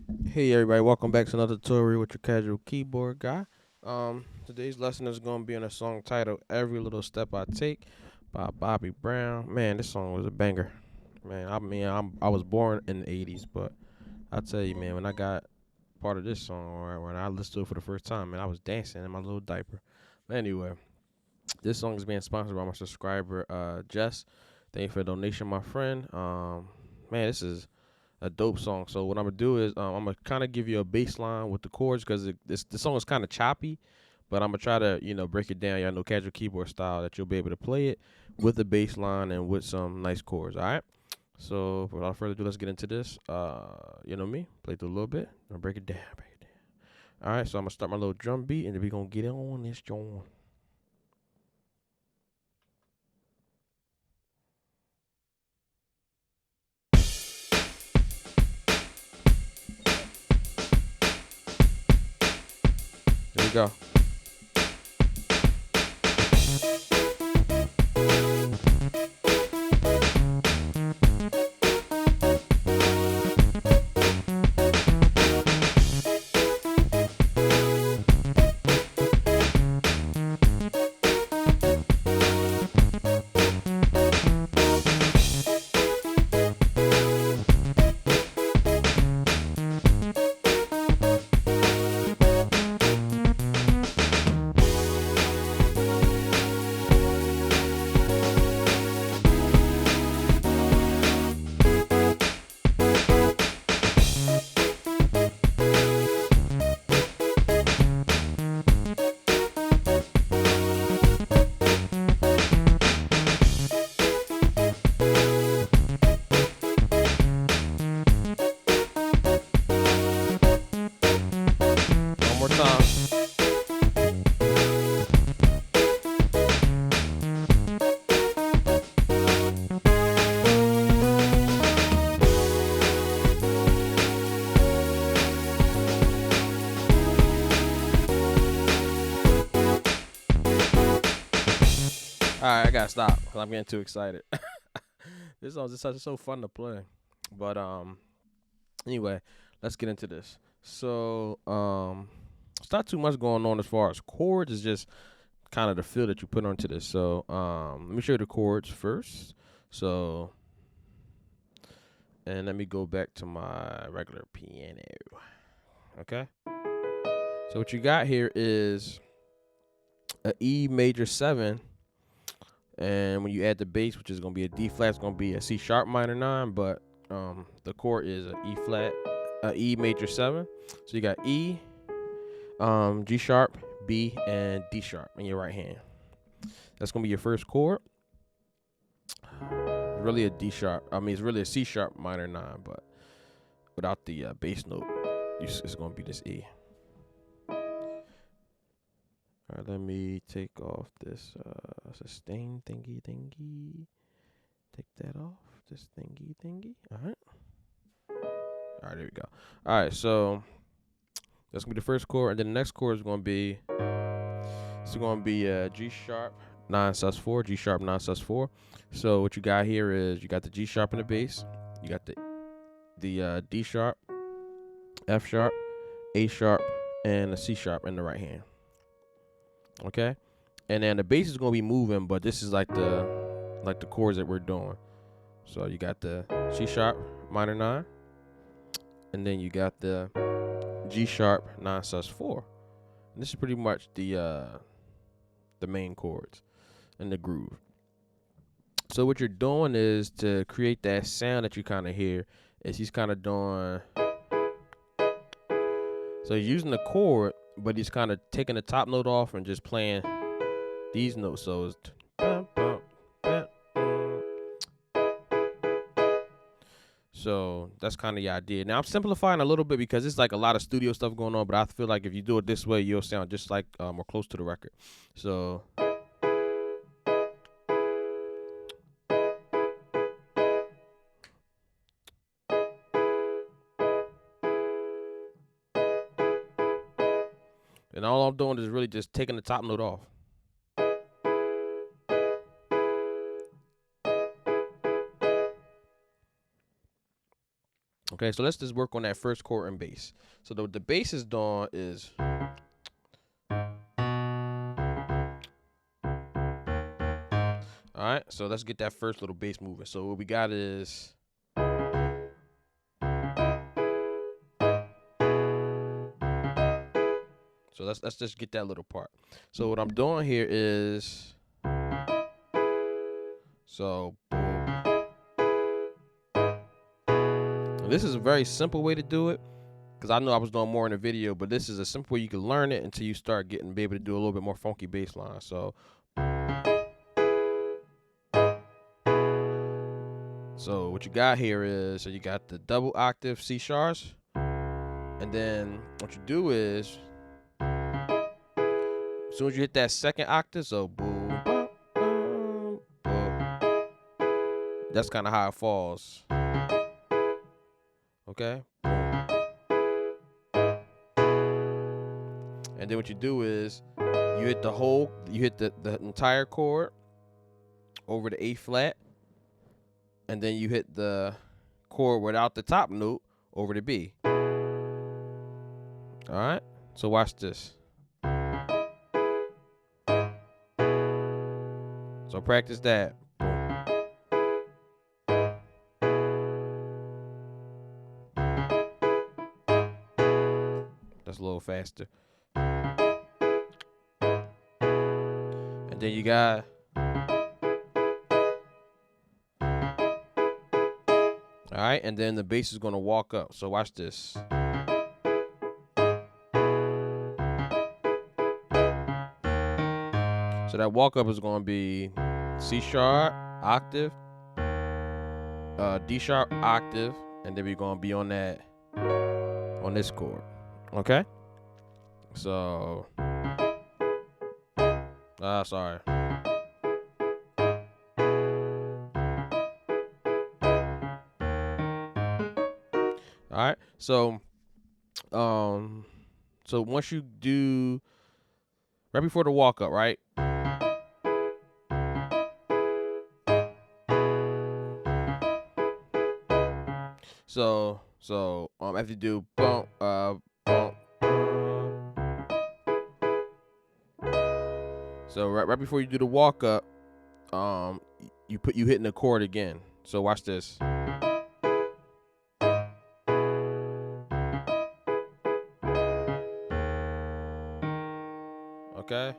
Hey everybody, welcome back to another tutorial with your casual keyboard guy. Today's lesson is going to be on a song titled "Every Little Step I Take" by Bobby Brown. Man, this song was a banger. Man, I was born in the '80s, but I tell you, man, when I got part of this song, or when I listened to it for the first time, man, I was dancing in my little diaper. But anyway, this song is being sponsored by my subscriber, Jess. Thank you for the donation, my friend. Man, this is a dope song. So what I'm gonna do is I'm gonna kind of give you a bass line with the chords because the song is kind of choppy, but I'm gonna try to break it down. Y'all know casual keyboard style that you'll be able to play it with a bass line and with some nice chords. All right. So without further ado, let's get into this. You know me, play through a little bit. I'll break it down. Break it down. All right. So I'm gonna start my little drum beat and then we gonna get on this joint. Here we go. One more time. All right, I gotta stop because I'm getting too excited. This song is such so fun to play. But anyway, let's get into this. So it's not too much going on as far as chords. It's just kind of the feel that you put onto this. So let me show you the chords first. So and let me go back to my regular piano. Okay. So what you got here is a E major 7. And when you add the bass, which is gonna be a D flat, it's gonna be a C sharp minor 9, but the chord is a E flat, E major 7. So you got E, G sharp, B, and D sharp in your right hand. That's gonna be your first chord. Really a D sharp. I mean, it's really a C sharp minor 9, but without the bass note, it's gonna be this E. All right, let me take off this sustain thingy. Take that off. This thingy. All right. All right, there we go. All right, so that's gonna be the first chord, and then the next chord is gonna be G sharp 9 sus 4, G sharp 9 sus 4. So what you got here is you got the G sharp in the bass, you got the D sharp, F sharp, A sharp, and the C sharp in the right hand. Okay, and then the bass is gonna be moving, but this is like the chords that we're doing. So you got the C sharp minor 9, and then you got the G sharp 9 sus 4. And this is pretty much the main chords and the groove. So what you're doing is to create that sound that you kind of hear. Is he's kind of doing. So he's using the chord, but he's kind of taking the top note off and just playing these notes. So it's. So that's kind of the idea. Now I'm simplifying a little bit because it's like a lot of studio stuff going on, but I feel like if you do it this way, you'll sound just like or close to the record. So. And all I'm doing is really just taking the top note off. Okay, so let's just work on that first chord in bass. So the bass is doing is. All right, so let's get that first little bass moving. So what we got is. So let's just get that little part. So what I'm doing here is. So. This is a very simple way to do it, because I know I was doing more in the video, but this is a simple way you can learn it until you start be able to do a little bit more funky bass line. So what you got here is, so you got the double octave C sharps, and then what you do is, as soon as you hit that second octave, so boom, boom, boom, boom, that's kind of how it falls. Okay. And then what you do is, you hit the entire chord over the A flat, and then you hit the chord without the top note over the B. All right, so watch this. So practice that. That's a little faster. And then you got. All right, and then the bass is gonna walk up. So watch this. So that walk up is gonna be C sharp, octave, D sharp, octave, and then we're gonna be on this chord. Okay? So, sorry. All right. So once you do right before the walk up, right? So after you do bump, so right before you do the walk up, you hitting the chord again. So watch this. Okay.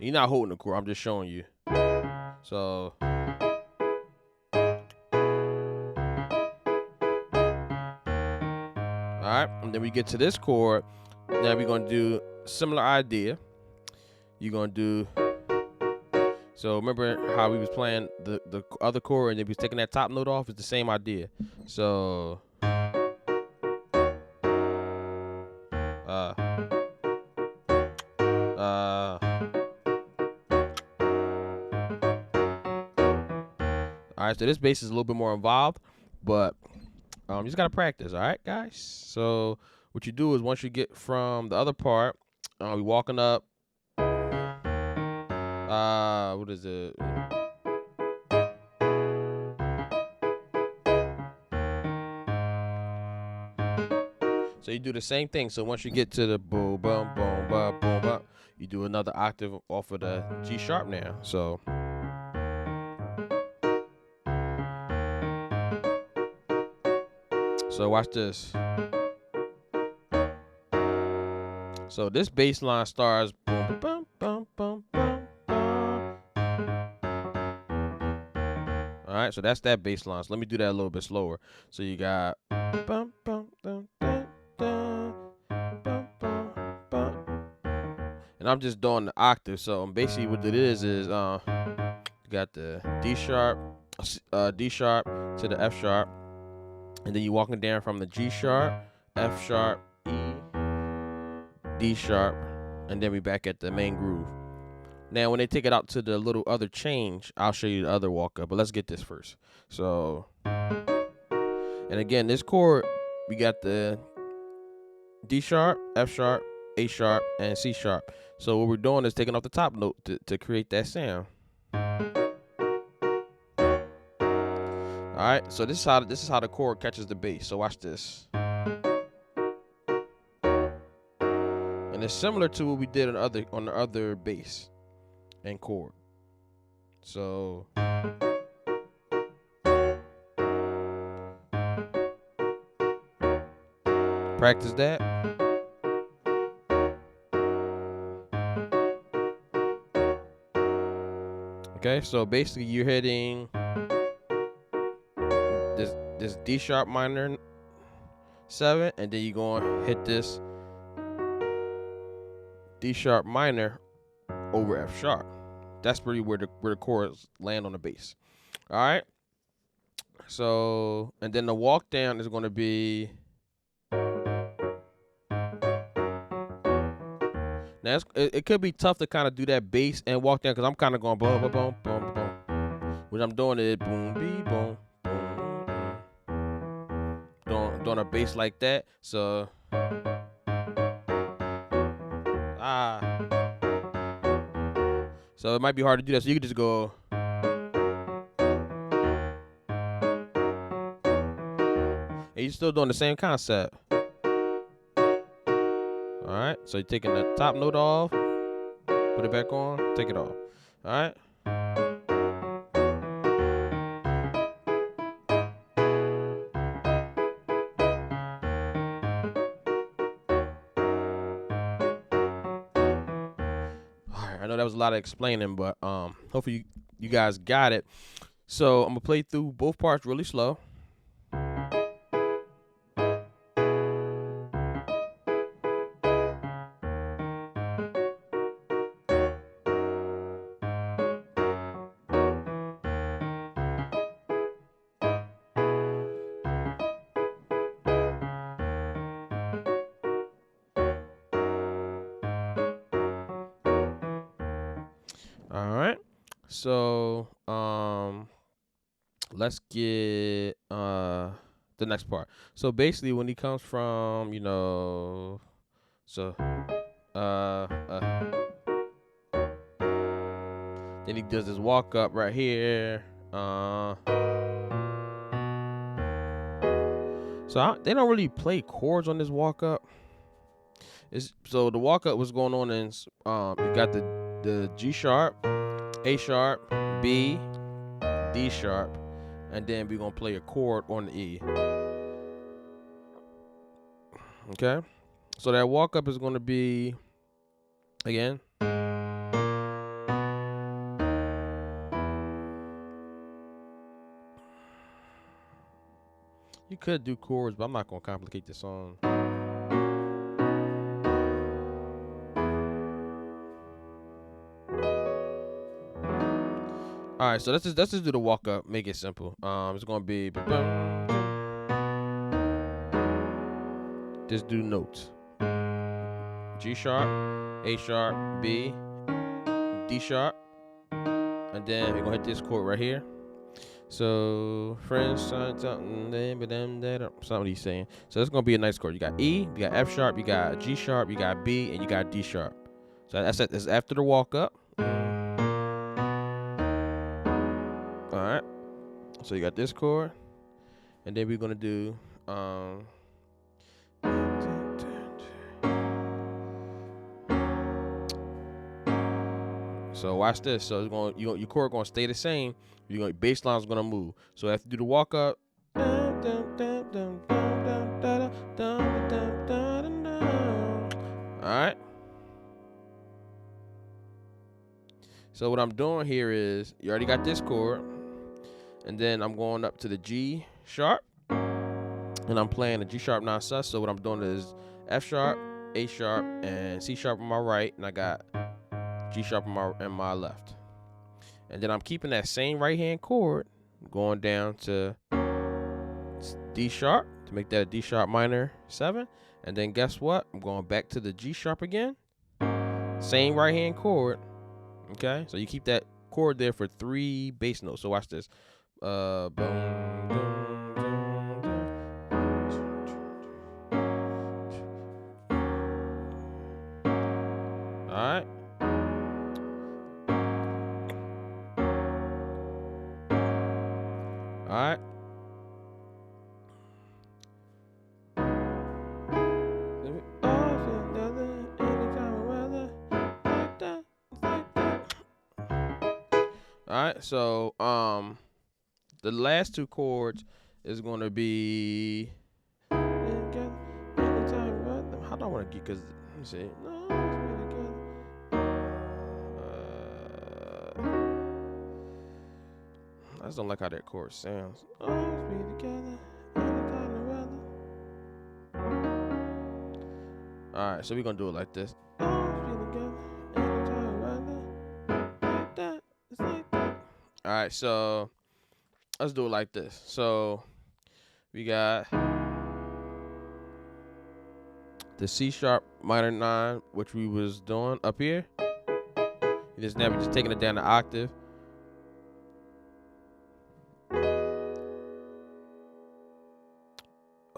You're not holding the chord. I'm just showing you. So. Alright, and then we get to this chord. Now we're going to do similar idea. You're going to do. So remember how we was playing the other chord and then we was taking that top note off? It's the same idea. So. Alright, so this bass is a little bit more involved, but you just gotta practice, alright, guys? So what you do is once you get from the other part, we walking up. What is it? So you do the same thing. So once you get to the boom, boom, boom, boom, boom, boom, you do another octave off of the G sharp now. So. So watch this. So this bass line starts boom, boom, boom, boom, boom, boom. All right, so that's that bass line. So let me do that a little bit slower. So you got bum, bum, dum, dum, dum, bum, bum, bum. And I'm just doing the octave. So basically what it is you got the D sharp to the F sharp, and then you're walking down from the G sharp, F sharp, E, D sharp, and then we back at the main groove. Now, when they take it out to the little other change, I'll show you the other walk up. But let's get this first. So, and again, this chord, we got the D sharp, F sharp, A sharp, and C sharp. So what we're doing is taking off the top note to create that sound. All All right, so this is how the chord catches the bass. So watch this, and it's similar to what we did on the other bass and chord. So practice that. Okay, so basically you're hitting this D sharp minor 7, and then you're gonna hit this D sharp minor over F sharp. That's really where the chords land on the bass. All right. So, and then the walk down is gonna be. Now it could be tough to kind of do that bass and walk down because I'm kind of going boom boom boom boom boom. What I'm doing is boom be boom boom. Doing a bass like that. So so it might be hard to do that. So you could just go. And you're still doing the same concept. All right. So you're taking the top note off, put it back on, take it off. All right. I know that was a lot of explaining, but hopefully you guys got it. So I'm gonna play through both parts really slow. All right. So let's get the next part. So basically when he comes from, so then he does this walk up right here. They don't really play chords on this walk up. So the walk up was going on in you got the G sharp, A sharp, B, D sharp, and then we're gonna play a chord on the E. Okay, so that walk up is gonna be again. You could do chords, but I'm not gonna complicate the song. All right, so let's just do the walk up. Make it simple. It's gonna be. Just do notes. G sharp, A sharp, B, D sharp, and then we're gonna hit this chord right here. So friends, something he's saying. So that's gonna be a nice chord. You got E, you got F sharp, you got G sharp, you got B, and you got D sharp. So that's after the walk up. All right. So you got this chord, and then we're gonna do So watch this. So it's going your chord gonna stay the same. Your bass line's gonna move. So after you do the walk up. Alright. So what I'm doing here is you already got this chord. And then I'm going up to the G sharp. And I'm playing the G sharp non-sus. So what I'm doing is F sharp, A sharp, and C sharp on my right. And I got G sharp on my left. And then I'm keeping that same right hand chord going down to D sharp to make that a D sharp minor 7. And then guess what? I'm going back to the G sharp again. Same right hand chord. Okay, so you keep that chord there for 3 bass notes. So watch this. Boom, boom, boom, boom. All right. All right. All right. So the last two chords is gonna be. How do I want to get? Cause let me see. I just don't like how that chord sounds. Always be together, any kind of weather. All right, so we're gonna do it like this. Always be together, any kind of weather. Like that, it's like that. All right, so let's do it like this. So we got the C sharp minor 9, which we was doing up here. You just never just taking it down the octave.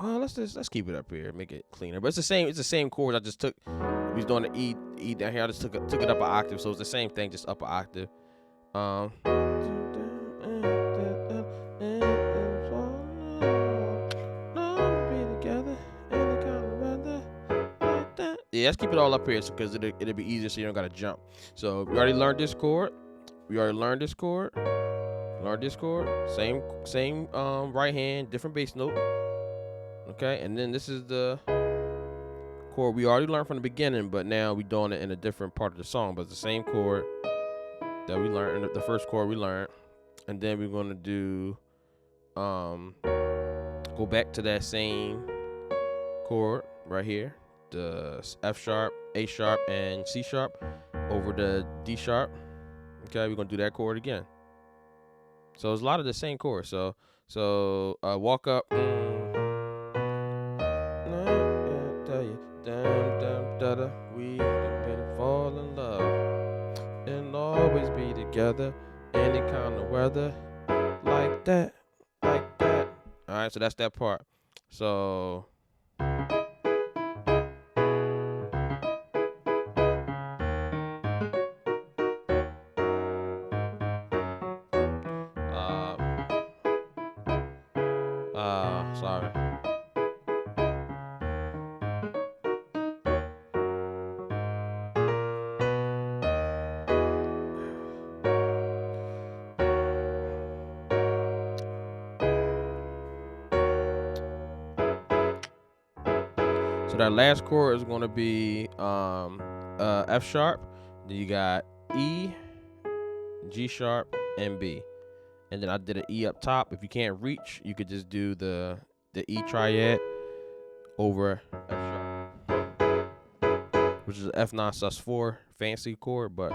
Oh, let's keep it up here, make it cleaner. But it's the same chords. I just took. We was doing the E down here. I just took it up an octave, so it's the same thing, just up an octave. Yeah, let's keep it all up here, because it'll be easier, so you don't gotta jump. So we already learned this chord. Learned this chord. Same right hand, different bass note. Okay, and then this is the chord we already learned from the beginning, but now we're doing it in a different part of the song. But it's the same chord that we learned, the first chord we learned, and then we're gonna do go back to that same chord right here, the F sharp, A sharp, and C sharp over the D sharp. Okay, we're gonna do that chord again. So it's a lot of the same chords. So walk up. We been fall in love and always be together, any kind of weather, like that, like that. All right, so that's that part. So sorry. So that last chord is going to be F sharp. Then you got E, G sharp, and B. And then I did an E up top. If you can't reach, you could just do the E triad over F sharp, which is an F9 sus4 fancy chord, but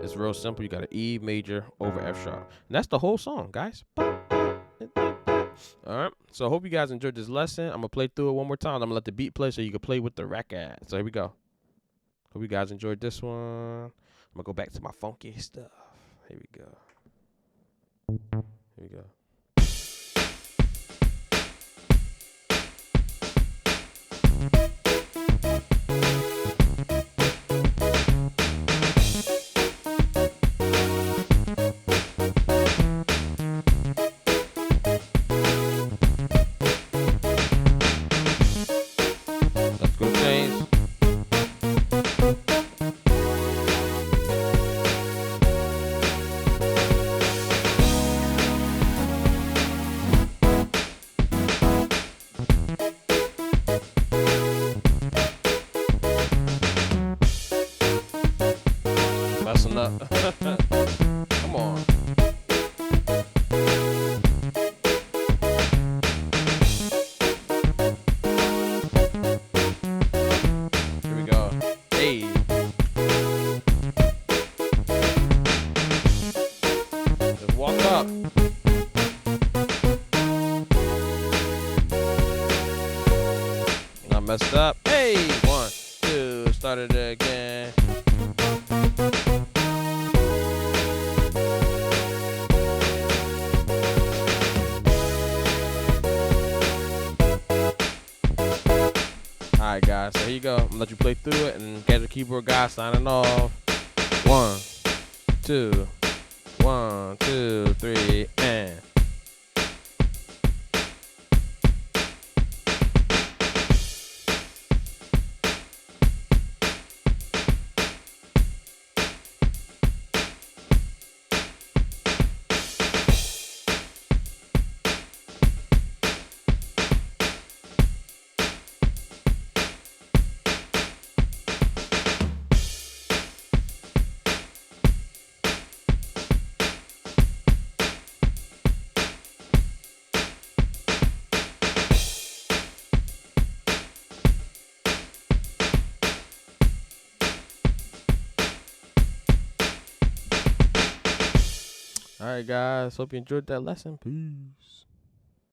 it's real simple. You got an E major over F sharp. And that's the whole song, guys. All right, so I hope you guys enjoyed this lesson. I'm gonna play through it one more time. I'm gonna let the beat play so you can play with the record. So here we go. Hope you guys enjoyed this one. I'm gonna go back to my funky stuff. Here we go. Here we go. Let's go, James. Messing up. Come on. Here we go. Hey. Just walk up. I messed up. Hey. 1, 2. Start it again. Alright guys, so here you go. I'm gonna let you play through it, and Casual Keyboard Guy signing off. 1, 2, 1, 2, 3, and All right, guys. Hope you enjoyed that lesson. Peace.